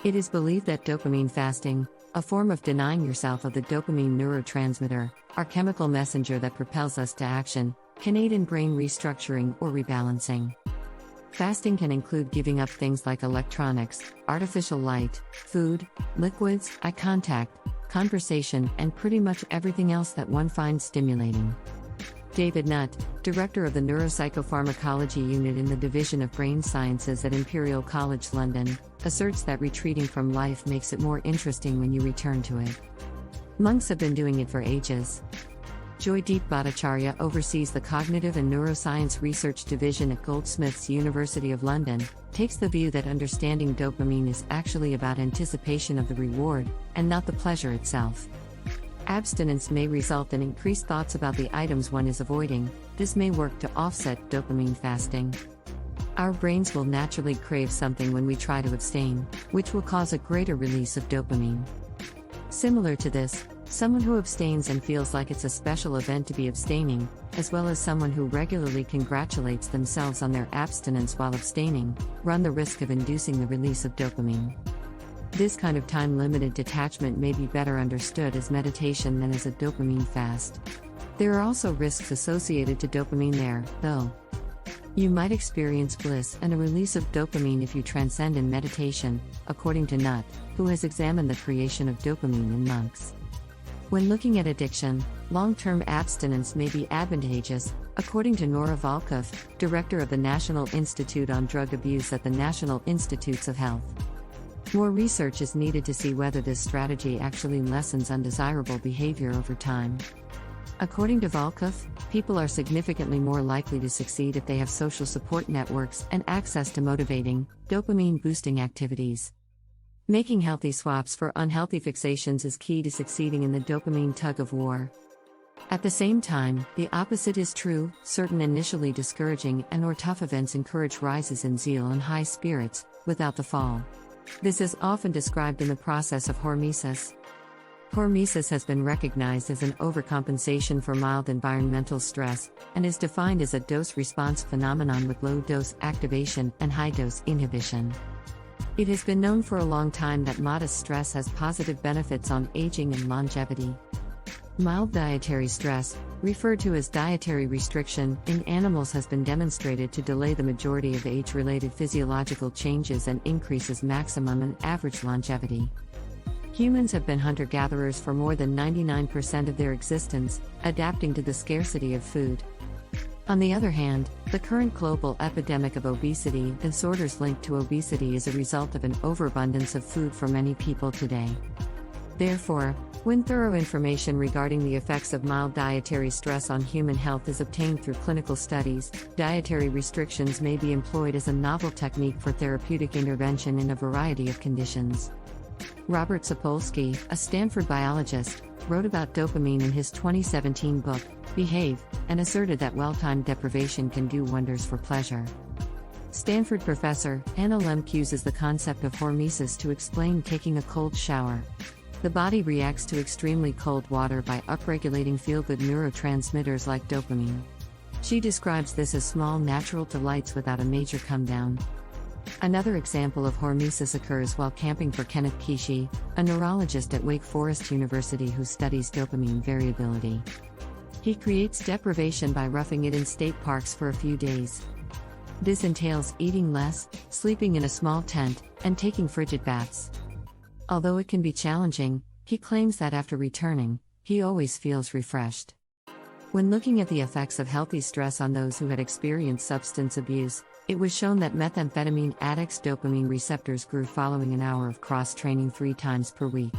It is believed that dopamine fasting, a form of denying yourself of the dopamine neurotransmitter, our chemical messenger that propels us to action, can aid in brain restructuring or rebalancing. Fasting can include giving up things like electronics, artificial light, food, liquids, eye contact, conversation, and pretty much everything else that one finds stimulating. David Nutt, director of the Neuropsychopharmacology Unit in the Division of Brain Sciences at Imperial College London, asserts that retreating from life makes it more interesting when you return to it. Monks have been doing it for ages. Joydeep Bhattacharya oversees the Cognitive and Neuroscience Research Division at Goldsmiths University of London, takes the view that understanding dopamine is actually about anticipation of the reward, and not the pleasure itself. Abstinence may result in increased thoughts about the items one is avoiding. This may work to offset dopamine fasting. Our brains will naturally crave something when we try to abstain, which will cause a greater release of dopamine. Similar to this, someone who abstains and feels like it's a special event to be abstaining, as well as someone who regularly congratulates themselves on their abstinence while abstaining, run the risk of inducing the release of dopamine. This kind of time-limited detachment may be better understood as meditation than as a dopamine fast. There are also risks associated to dopamine there, though. You might experience bliss and a release of dopamine if you transcend in meditation, according to Nutt, who has examined the creation of dopamine in monks. When looking at addiction, long-term abstinence may be advantageous, according to Nora Volkoff, director of the National Institute on Drug Abuse at the National Institutes of Health. More research is needed to see whether this strategy actually lessens undesirable behavior over time. According to Volkoff, people are significantly more likely to succeed if they have social support networks and access to motivating, dopamine-boosting activities. Making healthy swaps for unhealthy fixations is key to succeeding in the dopamine tug-of-war. At the same time, the opposite is true. Certain initially discouraging and/or tough events encourage rises in zeal and high spirits, without the fall. This is often described in the process of hormesis. Hormesis has been recognized as an overcompensation for mild environmental stress, and is defined as a dose-response phenomenon with low-dose activation and high-dose inhibition. It has been known for a long time that modest stress has positive benefits on aging and longevity. Mild dietary stress, referred to as dietary restriction, in animals has been demonstrated to delay the majority of age-related physiological changes and increases maximum and average longevity. Humans have been hunter-gatherers for more than 99% of their existence, adapting to the scarcity of food. On the other hand, the current global epidemic of obesity disorders linked to obesity is a result of an overabundance of food for many people today. Therefore, when thorough information regarding the effects of mild dietary stress on human health is obtained through clinical studies, dietary restrictions may be employed as a novel technique for therapeutic intervention in a variety of conditions. Robert Sapolsky, a Stanford biologist, wrote about dopamine in his 2017 book, Behave, and asserted that well-timed deprivation can do wonders for pleasure. Stanford professor Anna Lemke uses the concept of hormesis to explain taking a cold shower. The body reacts to extremely cold water by upregulating feel-good neurotransmitters like dopamine. She describes this as small natural delights without a major come-down. Another example of hormesis occurs while camping for Kenneth Kishi, a neurologist at Wake Forest University who studies dopamine variability. He creates deprivation by roughing it in state parks for a few days. This entails eating less, sleeping in a small tent, and taking frigid baths. Although it can be challenging, he claims that after returning, he always feels refreshed. When looking at the effects of healthy stress on those who had experienced substance abuse, it was shown that methamphetamine addicts' dopamine receptors grew following an hour of cross-training 3 times per week.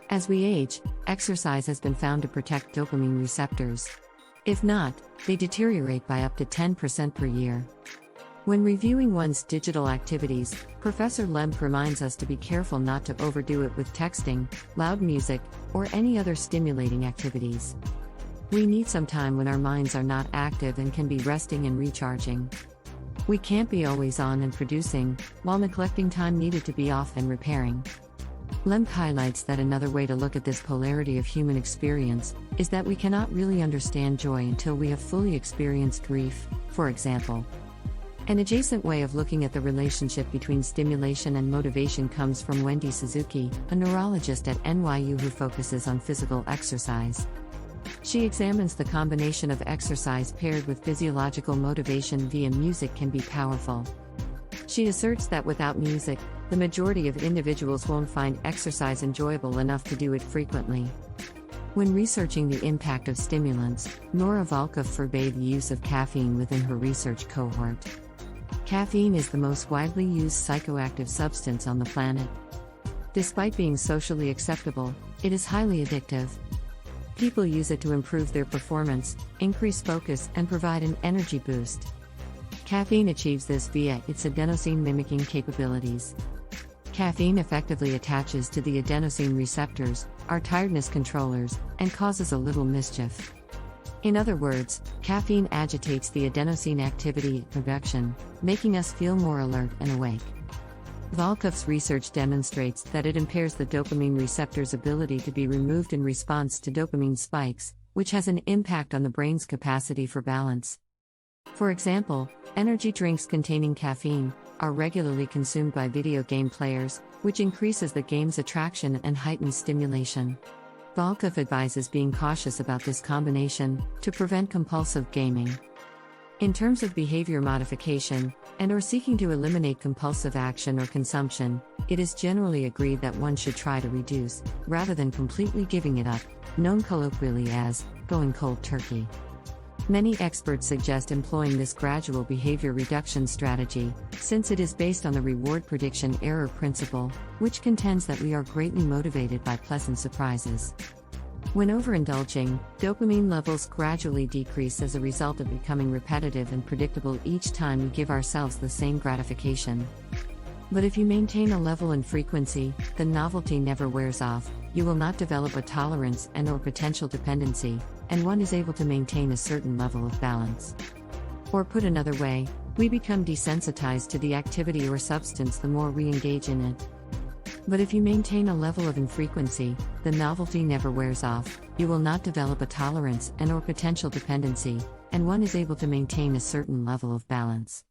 As we age, exercise has been found to protect dopamine receptors. If not, they deteriorate by up to 10% per year. When reviewing one's digital activities, Professor Lemke reminds us to be careful not to overdo it with texting, loud music, or any other stimulating activities. We need some time when our minds are not active and can be resting and recharging. We can't be always on and producing, while neglecting time needed to be off and repairing. Lemke highlights that another way to look at this polarity of human experience is that we cannot really understand joy until we have fully experienced grief, for example. An adjacent way of looking at the relationship between stimulation and motivation comes from Wendy Suzuki, a neurologist at NYU who focuses on physical exercise. She examines the combination of exercise paired with physiological motivation via music can be powerful. She asserts that without music, the majority of individuals won't find exercise enjoyable enough to do it frequently. When researching the impact of stimulants, Nora Volkow forbade the use of caffeine within her research cohort. Caffeine is the most widely used psychoactive substance on the planet. Despite being socially acceptable, it is highly addictive. People use it to improve their performance, increase focus, and provide an energy boost. Caffeine achieves this via its adenosine mimicking capabilities. Caffeine effectively attaches to the adenosine receptors, our tiredness controllers, and causes a little mischief. In other words, caffeine agitates the adenosine activity production, making us feel more alert and awake. Volkow's research demonstrates that it impairs the dopamine receptor's ability to be removed in response to dopamine spikes, which has an impact on the brain's capacity for balance. For example, energy drinks containing caffeine are regularly consumed by video game players, which increases the game's attraction and heightens stimulation. Volkow advises being cautious about this combination to prevent compulsive gaming. In terms of behavior modification, and/or seeking to eliminate compulsive action or consumption, it is generally agreed that one should try to reduce, rather than completely giving it up, known colloquially as going cold turkey. Many experts suggest employing this gradual behavior reduction strategy, since it is based on the reward prediction error principle, which contends that we are greatly motivated by pleasant surprises. When overindulging, dopamine levels gradually decrease as a result of becoming repetitive and predictable each time we give ourselves the same gratification. But if you maintain a level and frequency, the novelty never wears off, you will not develop a tolerance and/or potential dependency, and one is able to maintain a certain level of balance. Or put another way, we become desensitized to the activity or substance the more we engage in it. But if you maintain a level of infrequency, the novelty never wears off, you will not develop a tolerance and/or potential dependency, and one is able to maintain a certain level of balance.